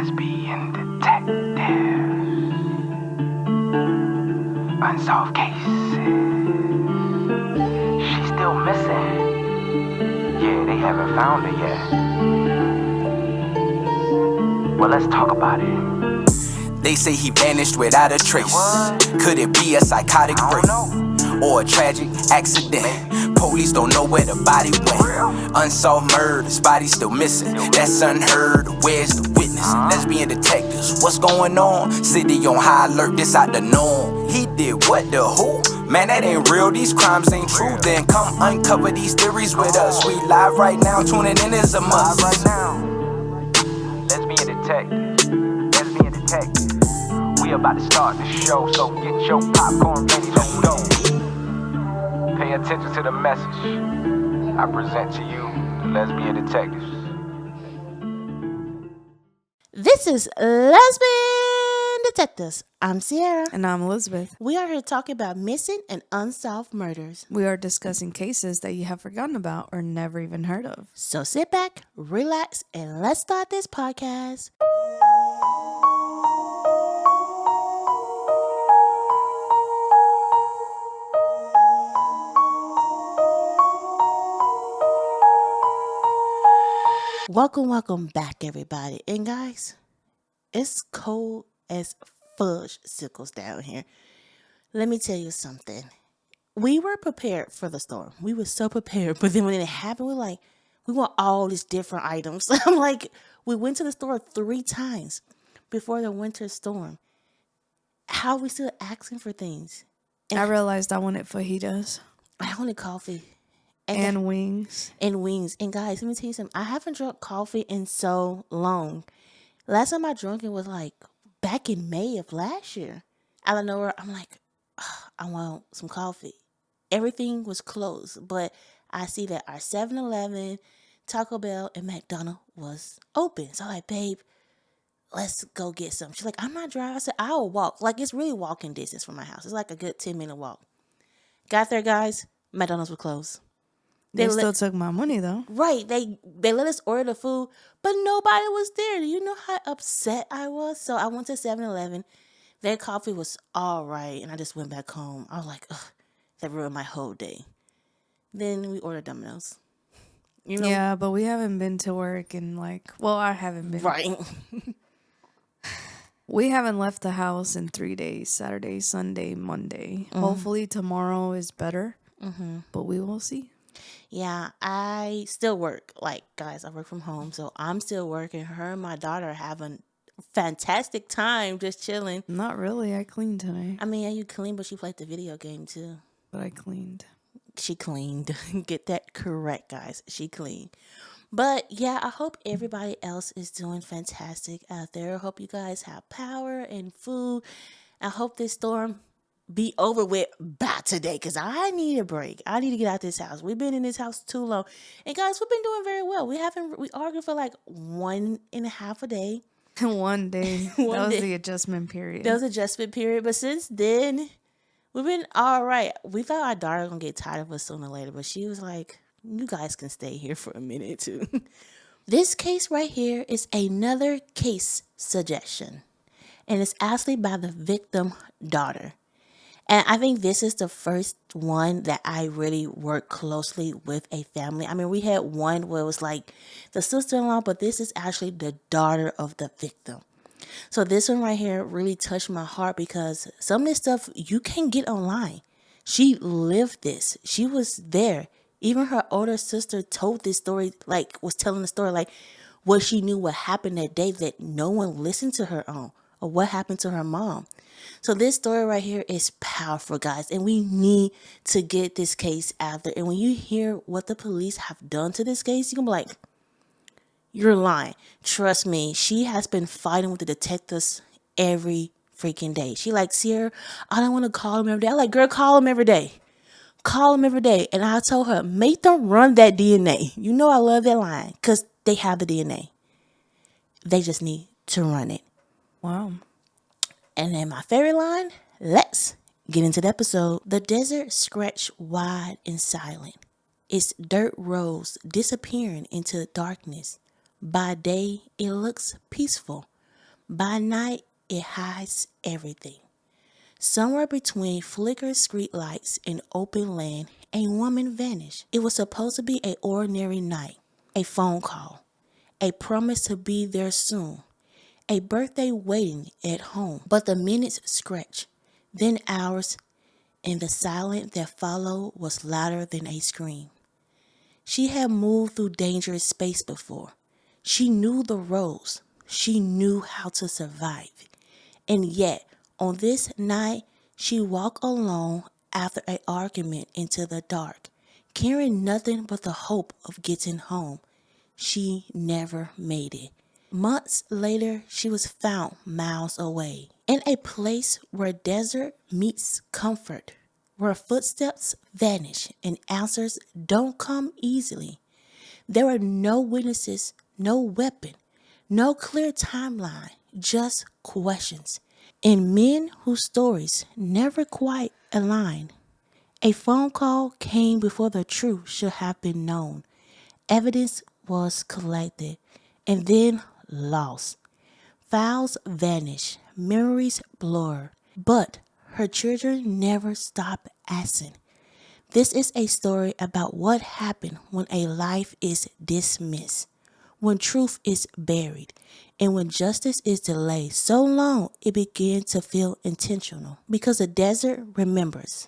Lesbian detectives. Unsolved cases. She's still missing. Yeah, they haven't found her yet. Well, let's talk about it. They say he vanished without a trace. Could it be a psychotic break or a tragic accident? Police don't know where the body went. Unsolved murders, body still missing. That's unheard. Where's the witness? Lesbian detectives, what's going on? City on high alert, this out the norm. He did what, the who? Man, that ain't real, these crimes ain't true. Then come uncover these theories with us. We live right now, tuning in is a must. Right now, lesbian detective. We about to start the show, so get your popcorn ready to go. Pay attention to the message I present to you, the lesbian detectives. This is Lesbian Detectives. I'm Sierra. And I'm Elizabeth. We are here talking about missing and unsolved murders. We are discussing cases that you have forgotten about or never even heard of. So sit back, relax, and let's start this podcast. Welcome back, everybody. And guys, it's cold as fudge sickles down here. Let me tell you something. We were prepared for the storm. We were so prepared. But then when it happened, we want all these different items. I'm like, we went to the store 3 times before the winter storm. How are we still asking for things? And I realized I wanted fajitas. I wanted coffee. And wings. And wings. And guys, let me tell you something. I haven't drunk coffee in so long. Last time I drank it was like back in May of last year. Out of nowhere, I'm like, I want some coffee. Everything was closed, but I see that our 7-Eleven, Taco Bell, and McDonald's was open. So I'm like, babe, let's go get some. She's like, I'm not driving. I said, I'll walk. Like, it's really walking distance from my house. It's like a good 10-minute walk. Got there, guys. McDonald's was closed. They still took my money, though. Right. They let us order the food, but nobody was there. Do you know how upset I was? So I went to 7-Eleven. Their coffee was all right, and I just went back home. I was like, ugh, that ruined my whole day. Then we ordered Domino's. You know? Yeah, but we haven't been to work in I haven't been. Right. We haven't left the house in 3 days, Saturday, Sunday, Monday. Mm-hmm. Hopefully tomorrow is better, but we will see. Yeah, I still work. Like, guys, I work from home, so I'm still working. Her and my daughter are having a fantastic time just chilling. Not really. I cleaned tonight. I mean, yeah, you clean, but she played the video game, too. But I cleaned. She cleaned. Get that correct, guys. She cleaned. But, yeah, I hope everybody else is doing fantastic out there. I hope you guys have power and food. I hope this storm be over with by today, because I need a break. I need to get out this house. We've been in this house too long. And guys, we've been doing very well. We argued for like 1.5 a day. One day. That was the adjustment period. That was adjustment period. But since then, we've been all right. We thought our daughter was going to get tired of us sooner or later, but she was like, you guys can stay here for a minute too. This case right here is another case suggestion. And it's actually by the victim daughter. And I think this is the first one that I really worked closely with a family. I mean, we had one where it was like the sister-in-law, but this is actually the daughter of the victim. So this one right here really touched my heart because some of this stuff you can get online. She lived this. She was there. Even her older sister told this story, was telling the story, what she knew what happened that day that no one listened to her on, or what happened to her mom. So this story right here is powerful, guys, and we need to get this case out there. And when you hear what the police have done to this case, you're going to be like, you're lying. Trust me, she has been fighting with the detectives every freaking day. She like, Sierra, I don't want to call him every day. I'm like, girl, call him every day. Call him every day. And I told her, make them run that DNA. You know I love that line because they have the DNA. They just need to run it. Wow. And then my favorite line, let's get into the episode. The desert stretched wide and silent, its dirt roads disappearing into darkness. By day, it looks peaceful, By night, it hides everything. Somewhere between flickering streetlights and open land, a woman vanished. It was supposed to be an ordinary night, a phone call, a promise to be there soon, a birthday waiting at home. But the minutes stretched, then hours, and the silence that followed was louder than a scream. She had moved through dangerous space before. She knew the roads. She knew how to survive. And yet, on this night, she walked alone after an argument into the dark, carrying nothing but the hope of getting home. She never made it. Months later, she was found miles away, in a place where desert meets comfort, where footsteps vanish and answers don't come easily. There were no witnesses, no weapon, no clear timeline, just questions, and men whose stories never quite aligned. A phone call came before the truth should have been known. Evidence was collected and then lost. Files vanished, memories blur, but her children never stopped asking. This is a story about what happened when a life is dismissed, when truth is buried, and when justice is delayed so long it begins to feel intentional. Because the desert remembers,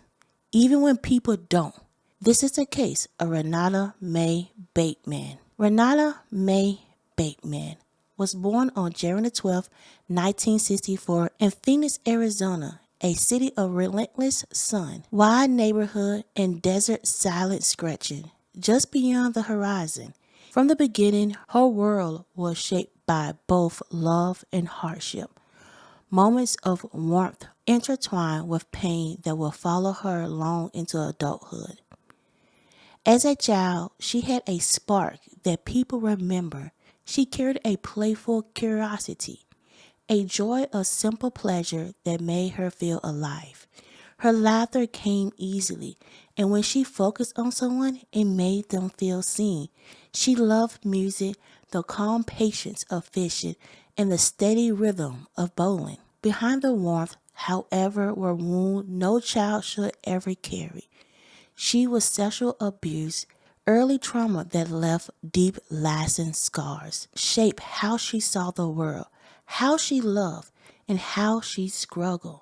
even when people don't. This is the case of Renata May Bateman. Renata May Bateman was born on January 12, 1964 in Phoenix, Arizona, a city of relentless sun, wide neighborhood, and desert silence scratching just beyond the horizon. From the beginning, her world was shaped by both love and hardship. Moments of warmth intertwined with pain that will follow her long into adulthood. As a child, she had a spark that people remember. She carried a playful curiosity, a joy of simple pleasure that made her feel alive. Her laughter came easily, and when she focused on someone, it made them feel seen. She loved music, the calm patience of fishing, and the steady rhythm of bowling. Behind the warmth, however, were wounds no child should ever carry. She was sexual abuse, early trauma that left deep, lasting scars, shaped how she saw the world, how she loved, and how she struggled.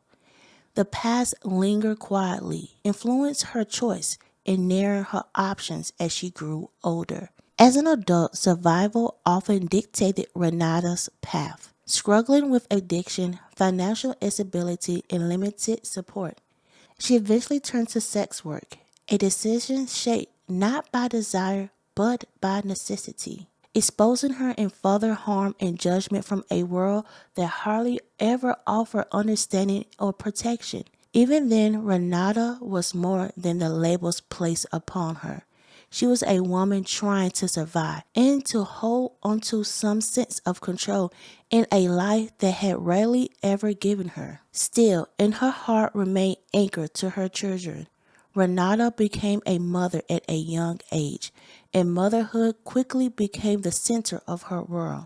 The past lingered quietly, influenced her choice, and narrowed her options as she grew older. As an adult, survival often dictated Renata's path, struggling with addiction, financial instability, and limited support. She eventually turned to sex work, a decision shaped not by desire but by necessity, exposing her in further harm and judgment from a world that hardly ever offered understanding or protection. Even then, Renata was more than the labels placed upon her. She was a woman trying to survive and to hold onto some sense of control in a life that had rarely ever given her. Still, in her heart remained anchored to her children. Renata became a mother at a young age, and motherhood quickly became the center of her world.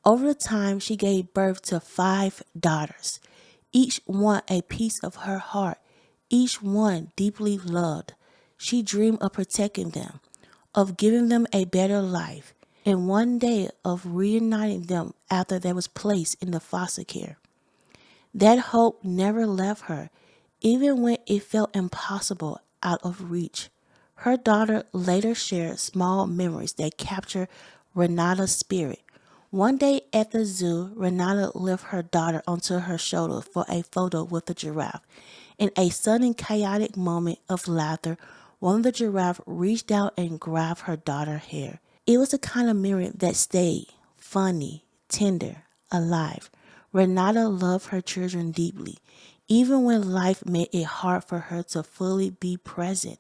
Over time, she gave birth to 5 daughters, each one a piece of her heart, each one deeply loved. She dreamed of protecting them, of giving them a better life, and one day of reuniting them after they was placed in the foster care. That hope never left her, even when it felt impossible, out of reach. Her daughter later shared small memories that captured Renata's spirit. One day at the zoo, Renata lifted her daughter onto her shoulder for a photo with the giraffe. In a sudden chaotic moment of laughter, one of the giraffe reached out and grabbed her daughter's hair. It was the kind of memory that stayed, funny, tender, alive. Renata loved her children deeply, even when life made it hard for her to fully be present.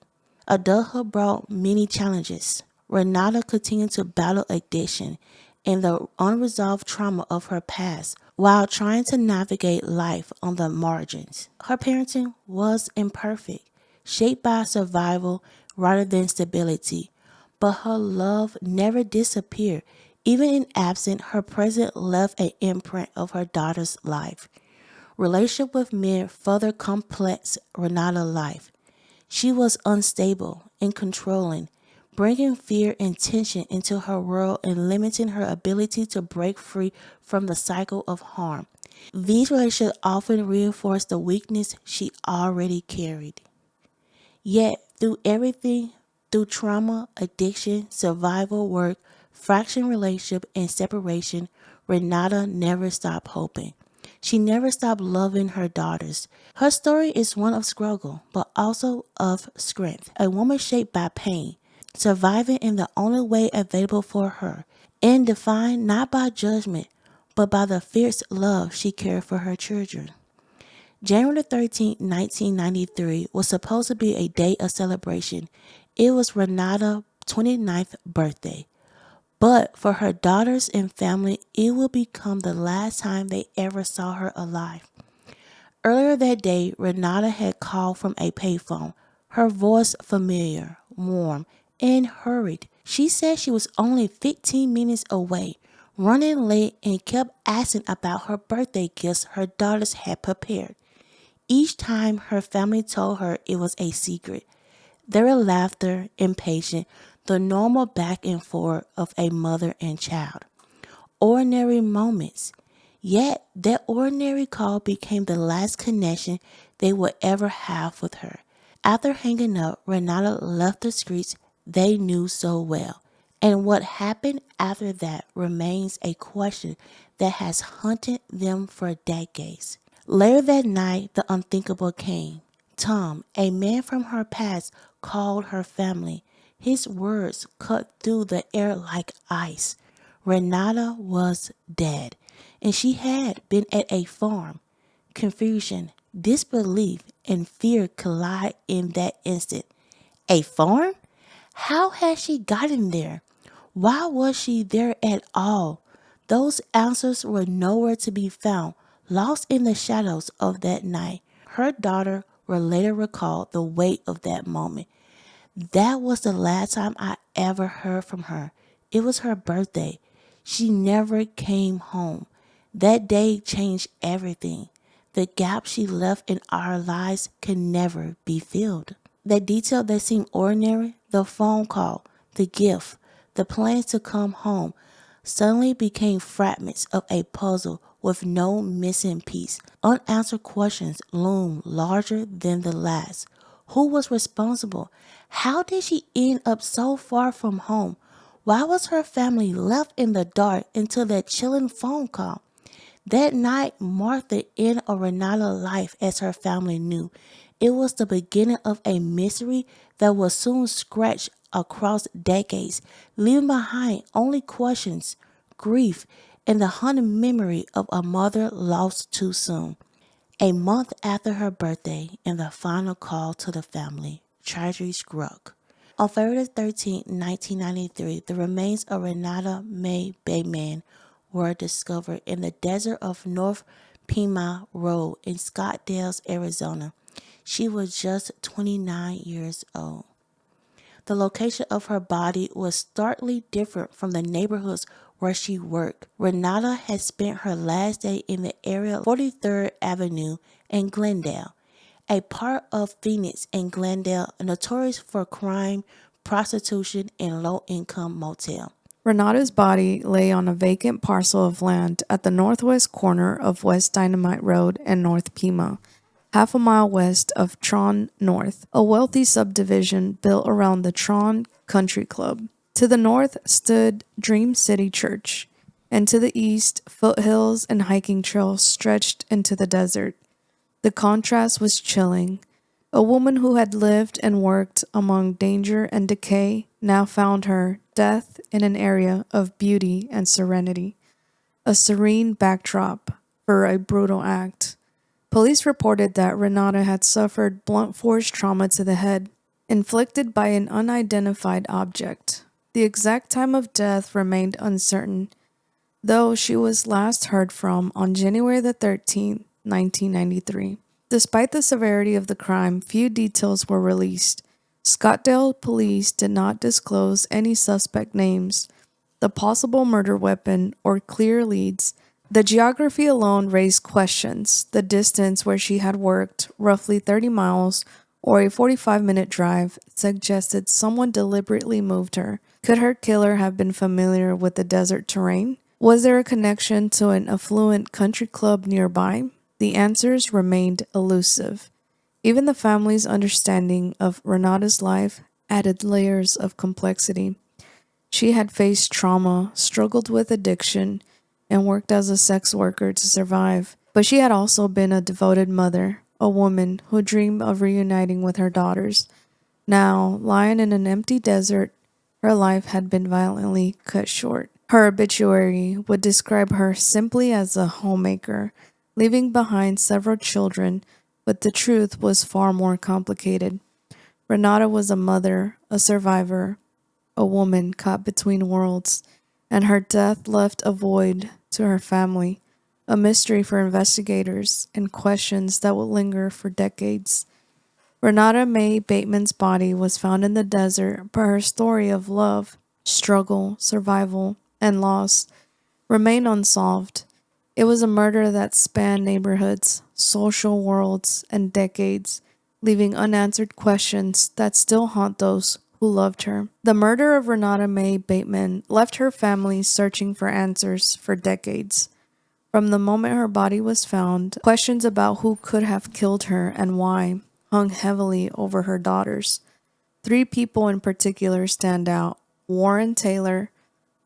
Adulthood brought many challenges. Renata continued to battle addiction and the unresolved trauma of her past while trying to navigate life on the margins. Her parenting was imperfect, shaped by survival rather than stability, but her love never disappeared Even in absence, her presence left an imprint of her daughter's life. Relationship with men further complex Renata's life. She was unstable and controlling, bringing fear and tension into her world and limiting her ability to break free from the cycle of harm. These relationships often reinforced the weakness she already carried. Yet, through everything, through trauma, addiction, survival work, fraction relationship, and separation, Renata never stopped hoping. She never stopped loving her daughters. Her story is one of struggle, but also of strength. A woman shaped by pain, surviving in the only way available for her, and defined not by judgment, but by the fierce love she cared for her children. January 13, 1993 was supposed to be a day of celebration. It was Renata's 29th birthday. But for her daughters and family, it will become the last time they ever saw her alive. Earlier that day, Renata had called from a payphone, her voice familiar, warm, and hurried. She said she was only 15 minutes away, running late, and kept asking about her birthday gifts her daughters had prepared. Each time her family told her it was a secret. Their laughter, impatient, the normal back and forth of a mother and child. Ordinary moments. Yet that ordinary call became the last connection they would ever have with her. After hanging up, Renata left the streets they knew so well. And what happened after that remains a question that has haunted them for decades. Later that night, the unthinkable came. Tom, a man from her past, called her family. His words cut through the air like ice. Renata was dead, and she had been at a farm. Confusion, disbelief, and fear collide in that instant. A farm? How had she gotten there? Why was she there at all? Those answers were nowhere to be found, lost in the shadows of that night. Her daughter will later recall the weight of that moment. That was the last time I ever heard from her. It was her birthday. She never came home. That day changed everything. The gap she left in our lives can never be filled. That detail that seemed ordinary, the phone call, the gift, the plans to come home, suddenly became fragments of a puzzle with no missing piece. Unanswered questions loomed larger than the last. Who was responsible? How did she end up so far from home? Why was her family left in the dark until that chilling phone call? That night marked the end of Renata's life as her family knew. It was the beginning of a mystery that would soon stretch across decades, leaving behind only questions, grief, and the haunting memory of a mother lost too soon. A month after her birthday and the final call to the family, tragedy struck. On February 13, 1993, the remains of Renata May Bateman were discovered in the desert of North Pima Road in Scottsdale, Arizona. She was just 29 years old. The location of her body was starkly different from the neighborhoods where she worked. Renata had spent her last day in the area of 43rd Avenue and Glendale, a part of Phoenix and Glendale notorious for crime, prostitution, and low-income motel. Renata's body lay on a vacant parcel of land at the northwest corner of West Dynamite Road and North Pima, half a mile west of Tron North, a wealthy subdivision built around the Tron Country Club. To the north stood Dream City Church, and to the east, foothills and hiking trails stretched into the desert. The contrast was chilling. A woman who had lived and worked among danger and decay now found her death in an area of beauty and serenity, a serene backdrop for a brutal act. Police reported that Renata had suffered blunt force trauma to the head, inflicted by an unidentified object. The exact time of death remained uncertain, though she was last heard from on January the 13th, 1993. Despite the severity of the crime, few details were released. Scottsdale police did not disclose any suspect names, the possible murder weapon, or clear leads. The geography alone raised questions. The distance where she had worked, roughly 30 miles or a 45-minute drive, suggested someone deliberately moved her. Could her killer have been familiar with the desert terrain? Was there a connection to an affluent country club nearby? The answers remained elusive. Even the family's understanding of Renata's life added layers of complexity. She had faced trauma, struggled with addiction, and worked as a sex worker to survive. But she had also been a devoted mother, a woman who dreamed of reuniting with her daughters. Now, lying in an empty desert, her life had been violently cut short. Her obituary would describe her simply as a homemaker, leaving behind several children, but the truth was far more complicated. Renata was a mother, a survivor, a woman caught between worlds, and her death left a void to her family, a mystery for investigators, and questions that will linger for decades. Renata May Bateman's body was found in the desert, but her story of love, struggle, survival, and loss remained unsolved. It was a murder that spanned neighborhoods, social worlds, and decades, leaving unanswered questions that still haunt those who loved her. The murder of Renata May Bateman left her family searching for answers for decades. From the moment her body was found, questions about who could have killed her and why hung heavily over her daughters. Three people in particular stand out: Warren Taylor,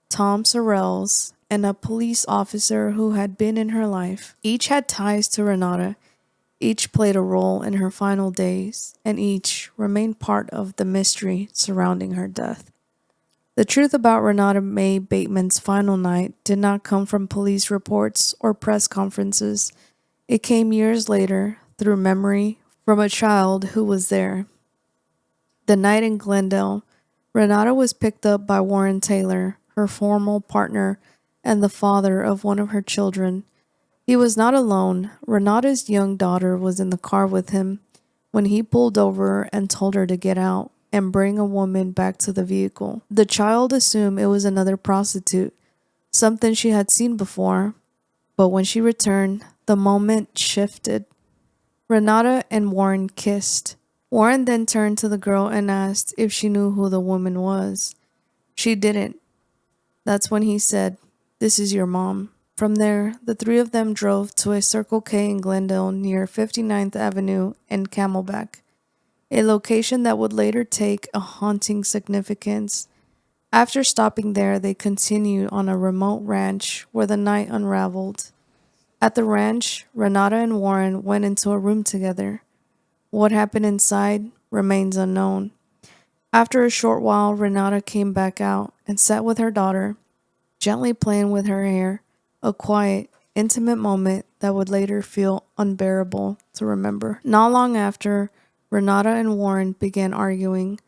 Tom Sorrells, and a police officer who had been in her life. Each had ties to Renata, each played a role in her final days, and each remained part of the mystery surrounding her death. The truth about Renata May Bateman's final night did not come from police reports or press conferences. It came years later, through memory, from a child who was there. The night in Glendale, Renata was picked up by Warren Taylor, her former partner and the father of one of her children. He was not alone. Renata's young daughter was in the car with him when he pulled over and told her to get out and bring a woman back to the vehicle. The child assumed it was another prostitute, something she had seen before, but when she returned, the moment shifted. Renata and Warren kissed. Warren then turned to the girl and asked if she knew who the woman was. She didn't. That's when he said, "This is your mom." From there, the three of them drove to a Circle K in Glendale near 59th Avenue and Camelback, a location that would later take a haunting significance. After stopping there, they continued on a remote ranch where the night unraveled. At the ranch, Renata and Warren went into a room together. What happened inside remains unknown. After a short while, Renata came back out and sat with her daughter, gently playing with her hair, a quiet, intimate moment that would later feel unbearable to remember. Not long after, Renata and Warren began arguing.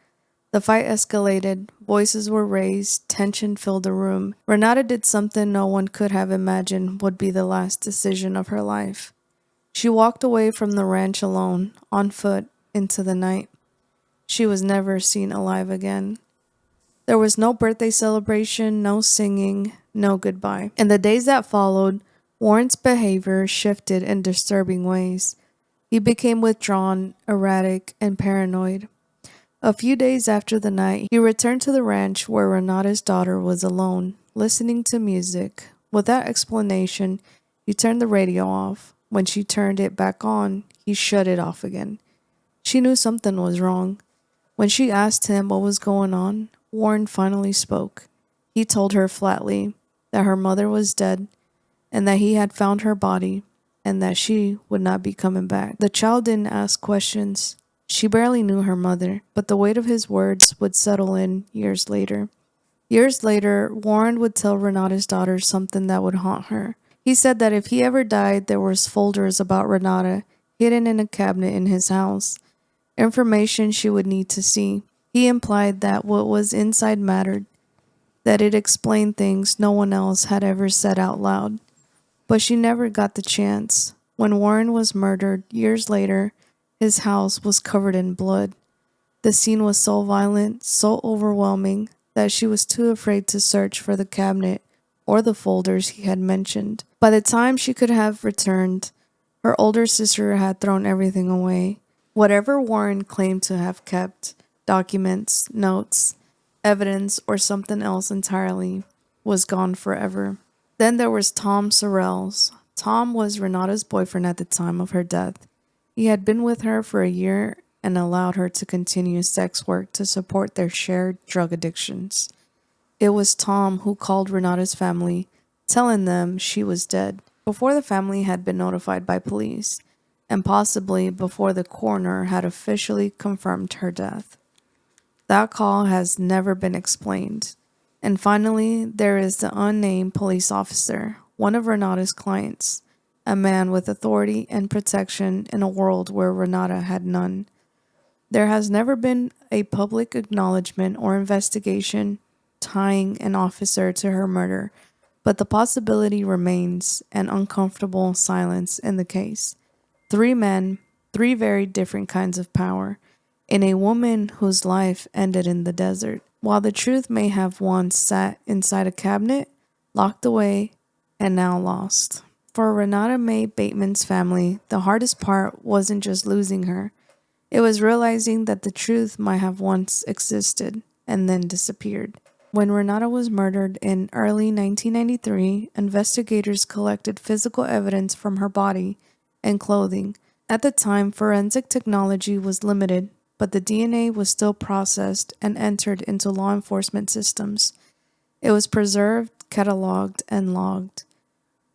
The fight escalated, voices were raised, tension filled the room. Renata did something no one could have imagined would be the last decision of her life. She walked away from the ranch alone, on foot, into the night. She was never seen alive again. There was no birthday celebration, no singing, no goodbye. In the days that followed, Warren's behavior shifted in disturbing ways. He became withdrawn, erratic, and paranoid. A few days after the night, he returned to the ranch where Renata's daughter was alone, listening to music. Without explanation, he turned the radio off. When she turned it back on, he shut it off again. She knew something was wrong. When she asked him what was going on, Warren finally spoke. He told her flatly that her mother was dead and that he had found her body and that she would not be coming back. The child didn't ask questions. She barely knew her mother, but the weight of his words would settle in years later. Years later, Warren would tell Renata's daughter something that would haunt her. He said that if he ever died, there was folders about Renata hidden in a cabinet in his house, information she would need to see. He implied that what was inside mattered, that it explained things no one else had ever said out loud. But she never got the chance. When Warren was murdered years later, his house was covered in blood. The scene was so violent, so overwhelming, that she was too afraid to search for the cabinet or the folders he had mentioned. By the time she could have returned, her older sister had thrown everything away. Whatever Warren claimed to have kept, documents, notes, evidence, or something else entirely, was gone forever. Then there was Tom Sorrells. Tom was Renata's boyfriend at the time of her death. He had been with her for a year and allowed her to continue sex work to support their shared drug addictions. It was Tom who called Renata's family, telling them she was dead, before the family had been notified by police, and possibly before the coroner had officially confirmed her death. That call has never been explained. And finally, there is the unnamed police officer, one of Renata's clients, a man with authority and protection in a world where Renata had none. There has never been a public acknowledgement or investigation tying an officer to her murder, but the possibility remains an uncomfortable silence in the case. 3 men, 3 very different kinds of power, in a woman whose life ended in the desert. While the truth may have once sat inside a cabinet, locked away, and now lost. For Renata May Bateman's family, the hardest part wasn't just losing her. It was realizing that the truth might have once existed and then disappeared. When Renata was murdered in early 1993, investigators collected physical evidence from her body and clothing. At the time, forensic technology was limited, but the DNA was still processed and entered into law enforcement systems. It was preserved, cataloged, and logged.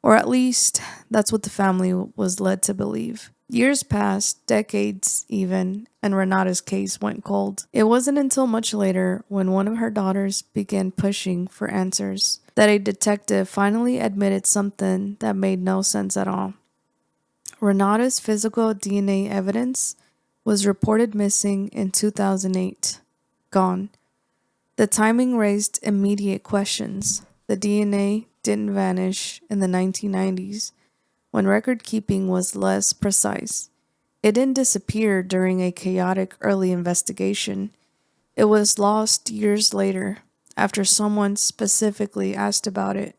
Or at least, that's what the family was led to believe. Years passed, decades even, and Renata's case went cold. It wasn't until much later, when one of her daughters began pushing for answers, that a detective finally admitted something that made no sense at all. Renata's physical DNA evidence was reported missing in 2008. Gone. The timing raised immediate questions. The DNA didn't vanish in the 1990s, when record keeping was less precise. It didn't disappear during a chaotic early investigation. It was lost years later, after someone specifically asked about it,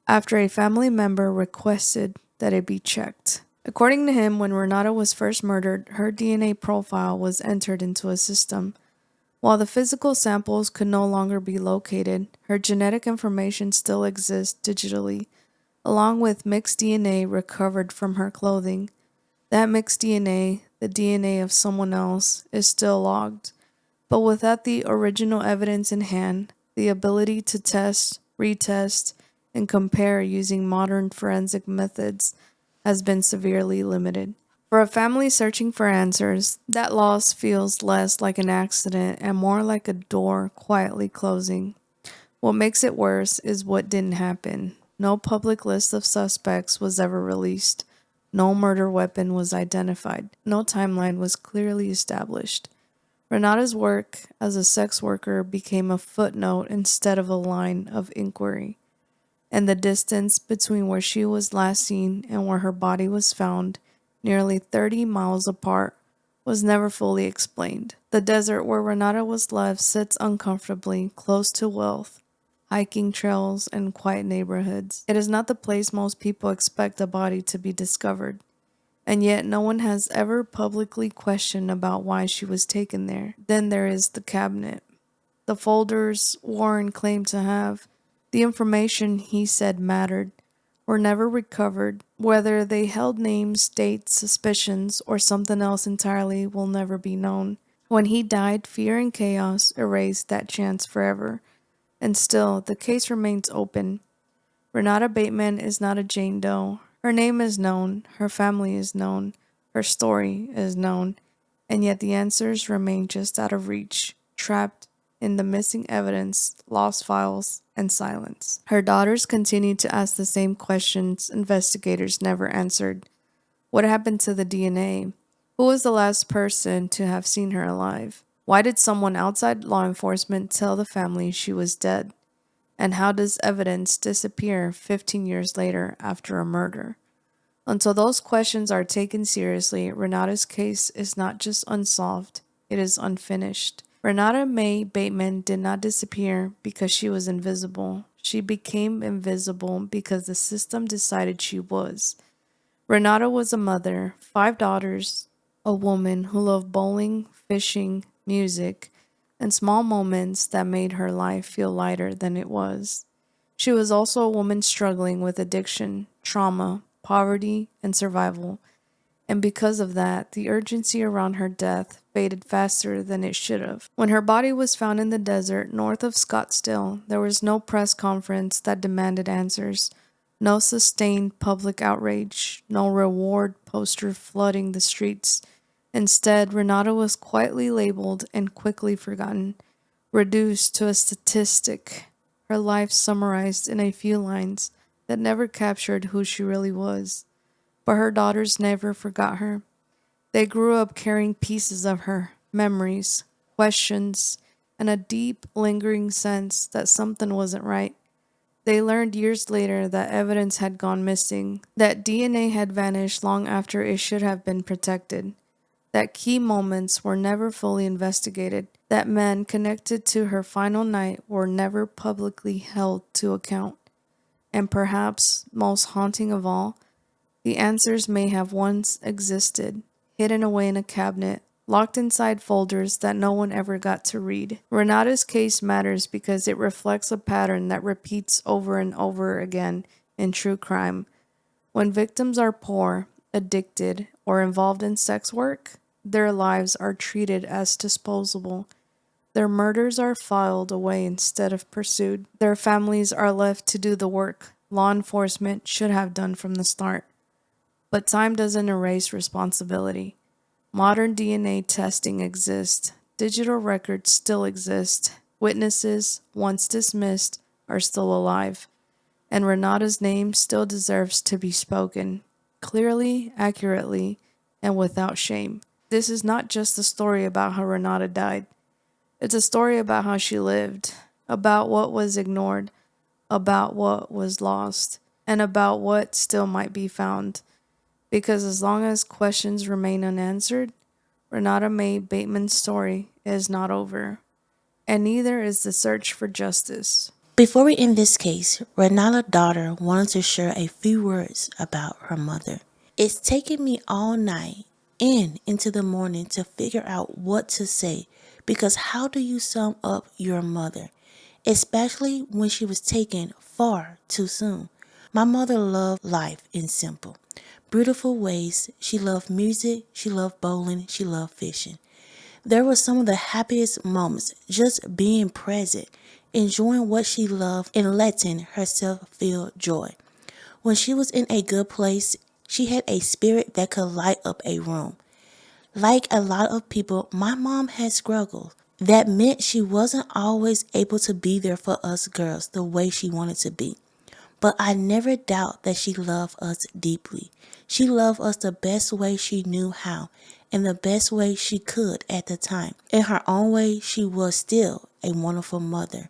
after a family member requested that it be checked. According to him, when Renata was first murdered, her DNA profile was entered into a system. While the physical samples could no longer be located, her genetic information still exists digitally, along with mixed DNA recovered from her clothing. That mixed DNA, the DNA of someone else, is still logged. But without the original evidence in hand, the ability to test, retest, and compare using modern forensic methods has been severely limited. For a family searching for answers, that loss feels less like an accident and more like a door quietly closing. What makes it worse is what didn't happen. No public list of suspects was ever released. No murder weapon was identified. No timeline was clearly established. Renata's work as a sex worker became a footnote instead of a line of inquiry. And the distance between where she was last seen and where her body was found, nearly 30 miles apart, was never fully explained. The desert where Renata was left sits uncomfortably close to wealth, hiking trails, and quiet neighborhoods. It is not the place most people expect a body to be discovered, and yet no one has ever publicly questioned about why she was taken there. Then there is the cabinet. The folders Warren claimed to have, the information he said mattered, were never recovered. Whether they held names, dates, suspicions, or something else entirely will never be known. When he died, fear and chaos erased that chance forever. And still, the case remains open. Renata Bateman is not a Jane Doe. Her name is known, her family is known, her story is known, and yet the answers remain just out of reach, trapped in the missing evidence, lost files, and silence. Her daughters continue to ask the same questions investigators never answered. What happened to the DNA? Who was the last person to have seen her alive? Why did someone outside law enforcement tell the family she was dead? And how does evidence disappear 15 years later after a murder? Until those questions are taken seriously, Renata's case is not just unsolved, it is unfinished. Renata May Bateman did not disappear because she was invisible. She became invisible because the system decided she was. Renata was a mother, 5 daughters, a woman who loved bowling, fishing, music, and small moments that made her life feel lighter than it was. She was also a woman struggling with addiction, trauma, poverty, and survival. And because of that, the urgency around her death faded faster than it should have. When her body was found in the desert north of Scottsdale, there was no press conference that demanded answers, no sustained public outrage, no reward poster flooding the streets. Instead, Renata was quietly labeled and quickly forgotten, reduced to a statistic, her life summarized in a few lines that never captured who she really was. But her daughters never forgot her. They grew up carrying pieces of her, memories, questions, and a deep, lingering sense that something wasn't right. They learned years later that evidence had gone missing, that DNA had vanished long after it should have been protected, that key moments were never fully investigated, that men connected to her final night were never publicly held to account. And perhaps, most haunting of all, the answers may have once existed, hidden away in a cabinet, locked inside folders that no one ever got to read. Renata's case matters because it reflects a pattern that repeats over and over again in true crime. When victims are poor, addicted, or involved in sex work, their lives are treated as disposable. Their murders are filed away instead of pursued. Their families are left to do the work law enforcement should have done from the start. But time doesn't erase responsibility. Modern DNA testing exists. Digital records still exist. Witnesses, once dismissed, are still alive. And Renata's name still deserves to be spoken, clearly, accurately, and without shame. This is not just a story about how Renata died. It's a story about how she lived, about what was ignored, about what was lost, and about what still might be found. Because as long as questions remain unanswered, Renata May Bateman's story is not over, and neither is the search for justice. Before we end this case, Renata's daughter wanted to share a few words about her mother. It's taken me all night and into the morning to figure out what to say, because how do you sum up your mother, especially when she was taken far too soon? My mother loved life in simple, beautiful ways. She loved music, she loved bowling, she loved fishing. There were some of the happiest moments just being present, enjoying what she loved and letting herself feel joy. When she was in a good place, she had a spirit that could light up a room. Like a lot of people, my mom had struggles. That meant she wasn't always able to be there for us girls the way she wanted to be. But I never doubt that she loved us deeply. She loved us the best way she knew how, and the best way she could at the time. In her own way, she was still a wonderful mother.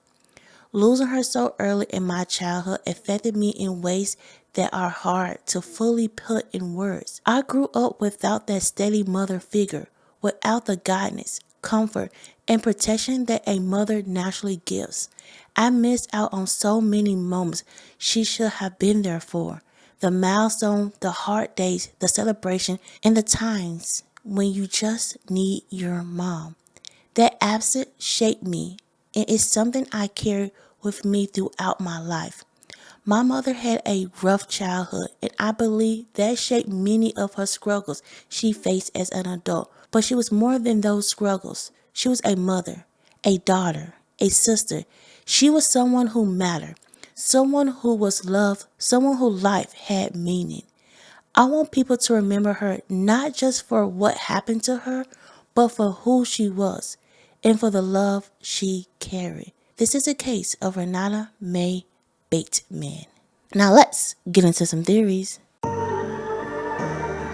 Losing her so early in my childhood affected me in ways that are hard to fully put in words. I grew up without that steady mother figure, without the guidance, comfort, and protection that a mother naturally gives. I missed out on so many moments she should have been there for. The milestone, the hard days, the celebration, and the times when you just need your mom. That absence shaped me, and it's something I carry with me throughout my life. My mother had a rough childhood, and I believe that shaped many of her struggles she faced as an adult. But she was more than those struggles. She was a mother, a daughter, a sister. She was someone who mattered, someone who was loved, someone whose life had meaning. I want people to remember her not just for what happened to her, but for who she was and for the love she carried. This is a case of Renata May Bateman. Now let's get into some theories.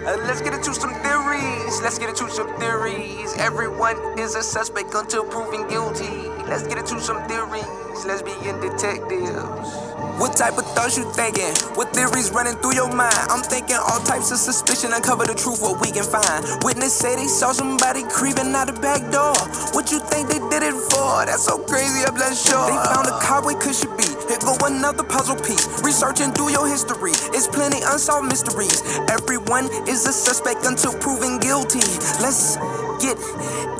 Let's get into some theories. Let's get into some theories. Everyone is a suspect until proven guilty. Let's get into some theories. Let's be in detectives. What type of thoughts you thinking? What theories running through your mind? I'm thinking all types of suspicion. Uncover the truth, what we can find. Witness say they saw somebody creeping out the back door. What you think they did it for? That's so crazy, I'm not sure. They found a car, where could she be? Here go another puzzle piece. Researching through your history. It's plenty unsolved mysteries. Everyone is a suspect until proven guilty. Let's get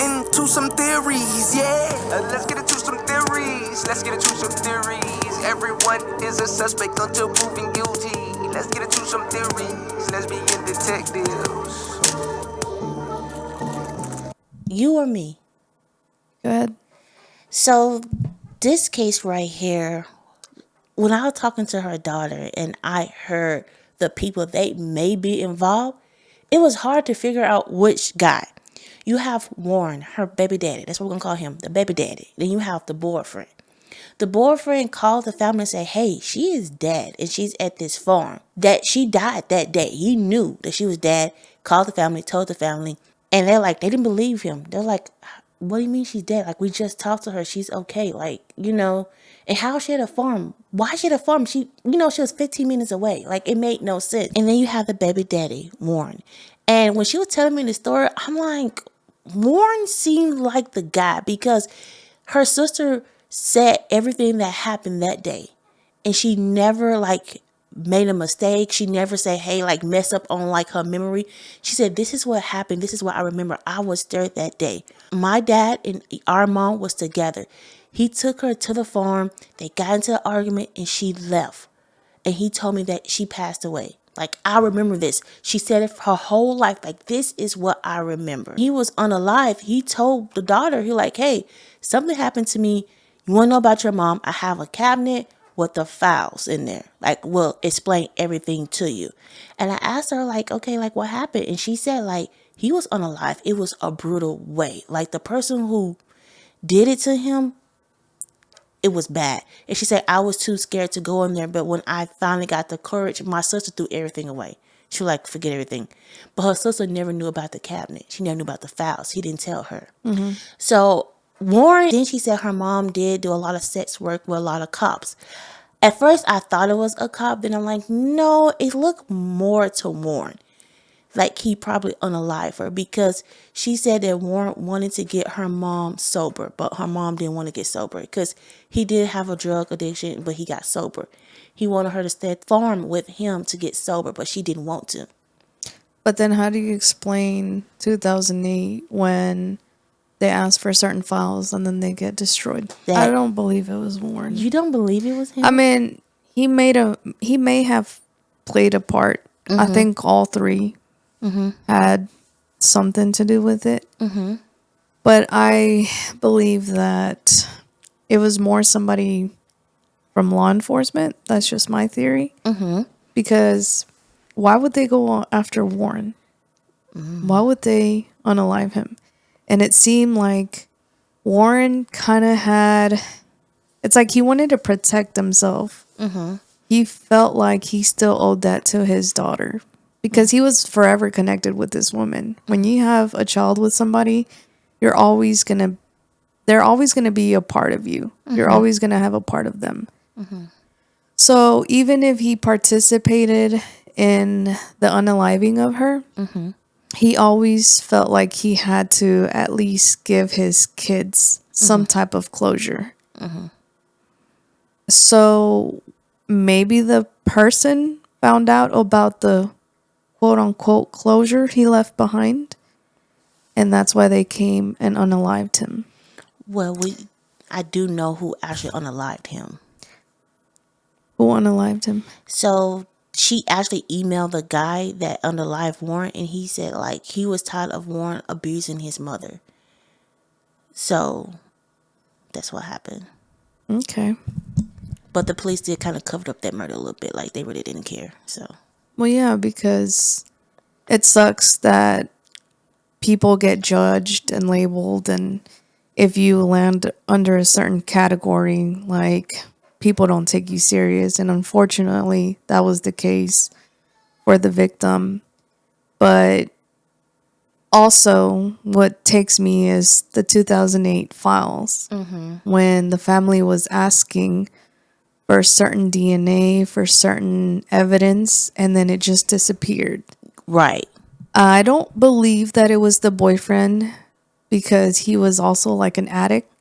into some theories, yeah. Let's get into some theories. Let's get into some theories. Everyone is a suspect until proven guilty. Let's get into some theories. Let's begin detectives. You or me? Go ahead. So this case right here, when I was talking to her daughter and I heard the people that may be involved, it was hard to figure out which guy. You have Warren, her baby daddy. That's what we're going to call him, the baby daddy. Then you have the boyfriend. The boyfriend called the family and said, hey, she is dead and she's at this farm. That she died that day. He knew that she was dead, called the family, told the family. And they're like, they didn't believe him. They're like, what do you mean she's dead? Like, we just talked to her. She's okay. Like, you know, and how is she at a farm? Why is she at a farm? She was 15 minutes away. Like, it made no sense. And then you have the baby daddy, Warren. And when she was telling me the story, I'm like, Warren seemed like the guy because her sister said everything that happened that day. And she never made a mistake. She never said, hey, mess up on her memory. She said, this is what happened. This is what I remember. I was there that day. My dad and our mom was together. He took her to the farm. They got into an argument and she left. And he told me that she passed away. I remember this. She said it her whole life. This is what I remember. He was unalive. He told the daughter, hey, something happened to me. You want to know about your mom? I have a cabinet with the files in there. We'll explain everything to you. And I asked her, okay, what happened? And she said, he was unalive. It was a brutal way. The person who did it to him, it was bad. And she said, I was too scared to go in there. But when I finally got the courage, my sister threw everything away. She was forget everything. But her sister never knew about the cabinet. She never knew about the files. He didn't tell her. Mm-hmm. So Warren, then she said her mom did do a lot of sex work with a lot of cops. At first, I thought it was a cop. Then I'm like, no, it looked more to Warren. He probably unalived her because she said that Warren wanted to get her mom sober, but her mom didn't want to get sober because he did have a drug addiction, but he got sober. He wanted her to stay at the farm with him to get sober, but she didn't want to. But then how do you explain 2008 when they ask for certain files and then they get destroyed? I don't believe it was Warren. You don't believe it was him? I mean, he may have played a part. Mm-hmm. I think all three had something to do with it. Mm-hmm. But I believe that it was more somebody from law enforcement. That's just my theory. Mm-hmm. Because why would they go after Warren? Mm-hmm. Why would they unalive him? And it seemed like Warren kind of had... It's he wanted to protect himself. Mm-hmm. He felt like he still owed that to his daughter. Because he was forever connected with this woman. When you have a child with somebody, they're always gonna be a part of you. Mm-hmm. You're always gonna have a part of them. Mm-hmm. So even if he participated in the unaliving of her, mm-hmm. he always felt like he had to at least give his kids some type of closure. Mm-hmm. So maybe the person found out about the quote-unquote closure he left behind, and that's why they came and unalived him. Well, I do know who actually unalived him. Who unalived him? So she actually emailed the guy that unalived Warren, and he said he was tired of Warren abusing his mother. So that's what happened. Okay. But the police did kind of cover up that murder a little bit. They really didn't care. So. Well, yeah, because it sucks that people get judged and labeled, and if you land under a certain category, people don't take you serious. And unfortunately, that was the case for the victim. But also, what takes me is the 2008 files. Mm-hmm. When the family was asking for certain DNA, for certain evidence, and then it just disappeared. Right. I don't believe that it was the boyfriend because he was also like an addict.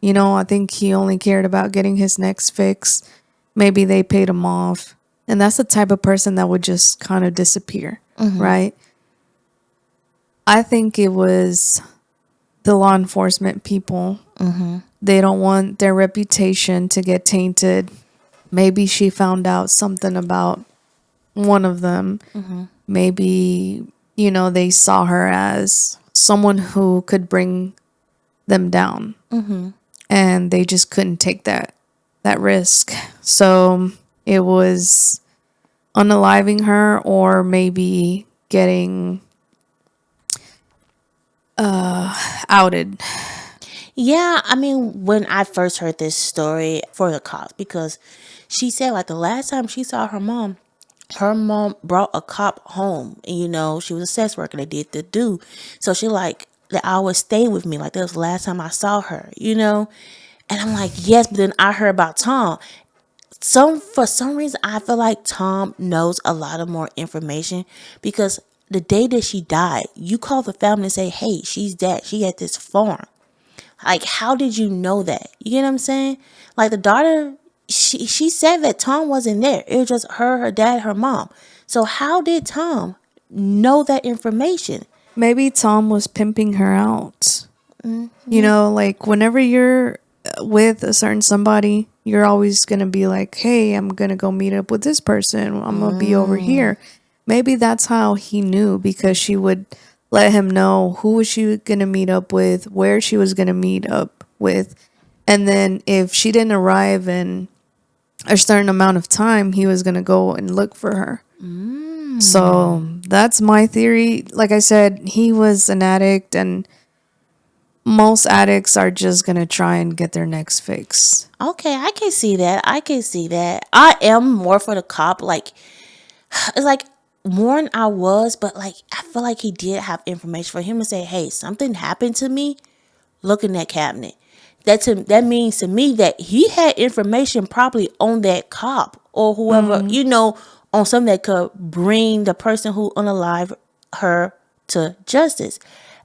You know, I think he only cared about getting his next fix. Maybe they paid him off. And that's the type of person that would just kind of disappear, right? I think it was the law enforcement people. They don't want their reputation to get tainted. Maybe she found out something about one of them. Maybe, you know, they saw her as someone who could bring them down. And they just couldn't take that risk. So it was unaliving her or maybe getting outed. Yeah, I mean, when I first heard this story for the cops, because she said like the last time she saw her mom brought a cop home, and you know she was a sex worker. They did the do, so she like that always stayed with me. Like that was the last time I saw her, you know. And I'm like, yes, but then I heard about Tom. For some reason I feel like Tom knows a lot of more information because the day that she died, you call the family and say, hey, she's dead. She at this farm. Like, how did you know that? You get what I'm saying? Like the daughter, she said that Tom wasn't there. It was just her dad, her mom. So how did Tom know that information? Maybe Tom was pimping her out. You know, like whenever you're with a certain somebody, you're always going to be like, hey, I'm going to go meet up with this person. I'm going to be over here. Maybe that's how he knew because she would let him know who was she going to meet up with, where she was going to meet up with. And then if she didn't arrive in a certain amount of time, he was going to go and look for her. So that's my theory. Like I said, he was an addict, and most addicts are just going to try and get their next fix. Okay, I can see that. I am more for the cop. Like, it's like more than I was, but like I feel like he did have information for him to say, hey, something happened to me. Look in that cabinet. That means to me that he had information probably on that cop or whoever, you know, on something that could bring the person who unalived her to justice.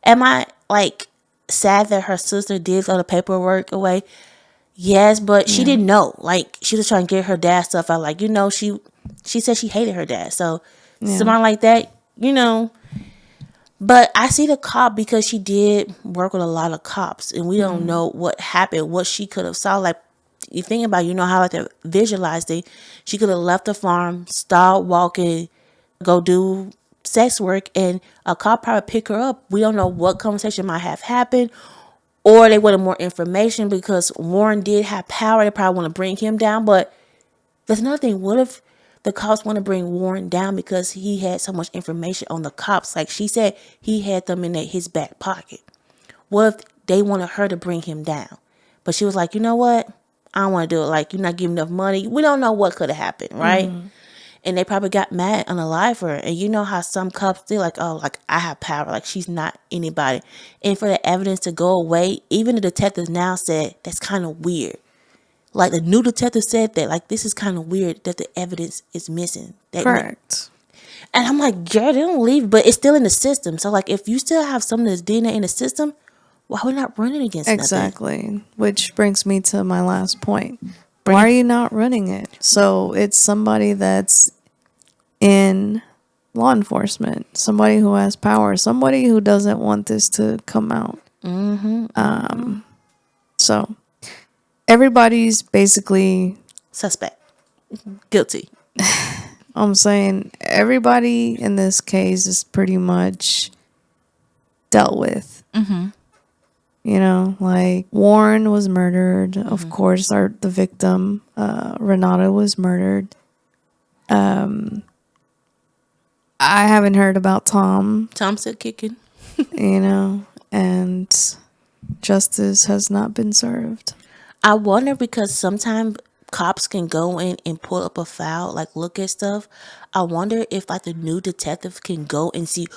Am I like sad that her sister did throw the paperwork away? Yes, but she didn't know. Like she was trying to get her dad stuff out. Like, you know, she said she hated her dad. So somebody like that, you know. But I see the cop because she did work with a lot of cops, and we don't know what happened, what she could have saw. Like you think about, you know how I have to visualize it. She could have left the farm, start walking, go do sex work, and a cop probably pick her up. We don't know what conversation might have happened, or they wanted more information because Warren did have power. They probably want to bring him down. But there's another thing. What if the cops want to bring Warren down because he had so much information on the cops? Like she said, he had them in his back pocket. What if they wanted her to bring him down? But she was like, you know what? I don't want to do it. Like, you're not giving enough money. We don't know what could have happened, right? And they probably got mad and unalive her. And you know how some cops feel like, oh, like I have power. Like she's not anybody. And for the evidence to go away, even the detectives now said that's kind of weird. Like the new detective said that, like, this is kind of weird that the evidence is missing. Correct. And I'm like, girl, they don't leave, but it's still in the system. So like, if you still have some of this DNA in the system, why are we not running against nothing? Exactly. Which brings me to my last point. Why are you not running it? So it's somebody that's in law enforcement, somebody who has power, somebody who doesn't want this to come out. So everybody's basically Suspect. Guilty. I'm saying everybody in this case is pretty much dealt with. You know, like Warren was murdered. Of course, the victim, Renata, was murdered. I haven't heard about Tom. Tom's still kicking. You know, and justice has not been served. I wonder because sometimes cops can go in and pull up a file, like look at stuff. I wonder if like the new detective can go and see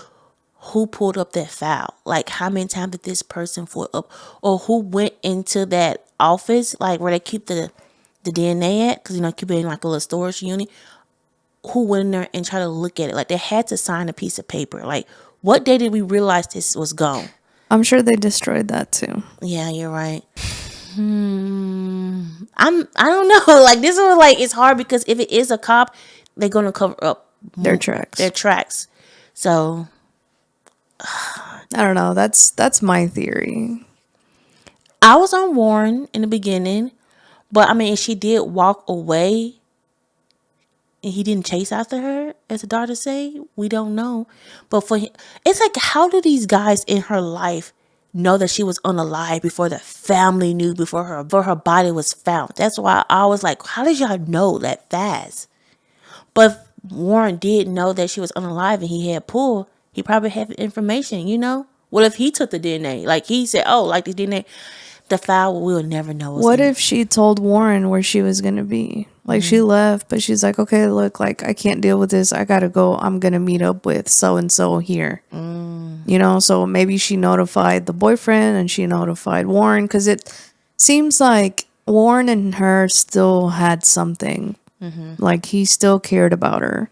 who pulled up that file. Like how many times did this person pull up, or who went into that office, like where they keep the the DNA at, because keep it in like a little storage unit, who went in there and tried to look at it. Like, they had to sign a piece of paper. Like, what day did we realize this was gone? I'm sure they destroyed that too. Yeah, you're right. I don't know. Like, this was like, it's hard because if it is a cop, they're gonna cover up Their tracks. So I don't know. That's my theory. I was on Warren in the beginning, but I mean, if she did walk away and he didn't chase after her, as the daughter say, we don't know. But for him, it's like, how do these guys in her life know that she was unalive before the family knew, before her body was found? That's why I was like, how did y'all know that fast? But if Warren did know that she was unalive and he had pulled, he probably had the information, What if he took the DNA? Like, he said, oh, like the DNA, the file, we'll never know. What if she told Warren where she was going to be? Like, she left, but she's like, okay, look, like, I can't deal with this. I got to go. I'm going to meet up with so-and-so here. So maybe she notified the boyfriend and she notified Warren, because it seems like Warren and her still had something. Like, he still cared about her.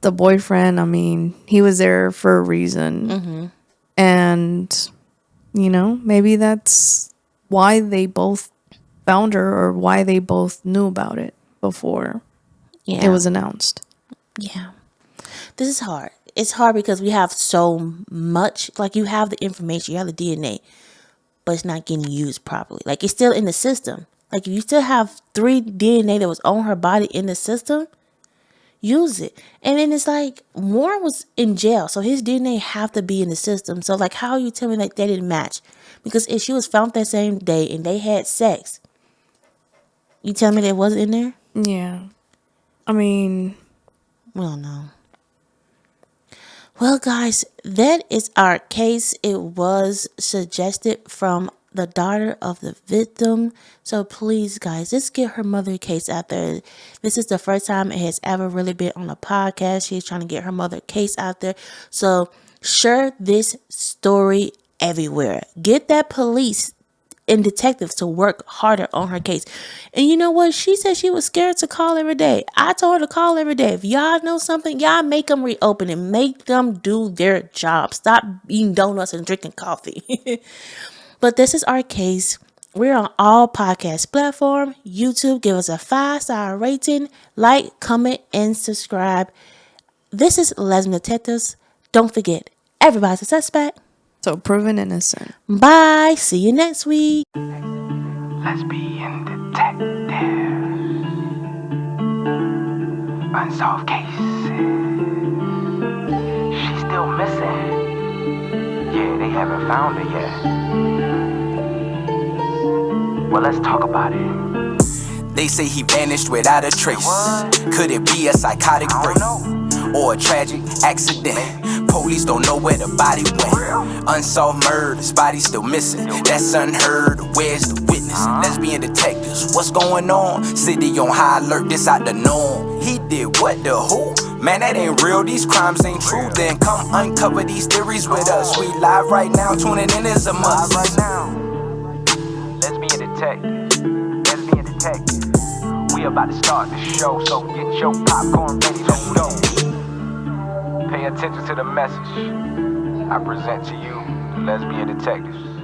The boyfriend, I mean, he was there for a reason. And, maybe that's why they both found her, or why they both knew about it before it was announced. Yeah. This is hard. It's hard because we have so much. Like, you have the information, you have the DNA, but it's not getting used properly. Like, it's still in the system. Like, if you still have 3 DNA that was on her body in the system, use it. And then it's like, Warren was in jail, so his DNA have to be in the system. So, like, how are you telling me that they didn't match? Because if she was found that same day and they had sex, you tell me that wasn't in there? Yeah. I mean, we don't know. Well, guys, that is our case. It was suggested from the daughter of the victim. So please, guys, let's get her mother case out there. This is the first time it has ever really been on a podcast. She's trying to get her mother case out there. So share this story everywhere. Get that police and detectives to work harder on her case. And you know what? She said she was scared to call every day. I told her to call every day. If y'all know something, y'all make them reopen and make them do their job. Stop eating donuts and drinking coffee. But this is our case. We're on all podcast platforms. YouTube, give us a 5-star rating. Like, comment, and subscribe. This is Lesbian Detectives. Don't forget, everybody's a suspect. So proven innocent. Bye. See you next week. Lesbian detectives. Unsolved cases. She's still missing. Yeah, they haven't found her yet. Well, let's talk about it. They say he vanished without a trace. Could it be a psychotic break? Or a tragic accident? Police don't know where the body went. Unsolved murders, body still missing. That's unheard. Where's the witness? Lesbian detectives, what's going on? City on high alert, this out the norm. He did what, the who? Man, that ain't real, these crimes ain't true. Then come uncover these theories with us. We live right now, tuning in is a must. Right now, lesbian detective, lesbian detective. We about to start the show, so get your popcorn ready, let's go. Pay attention to the message I present to you, the lesbian detectives.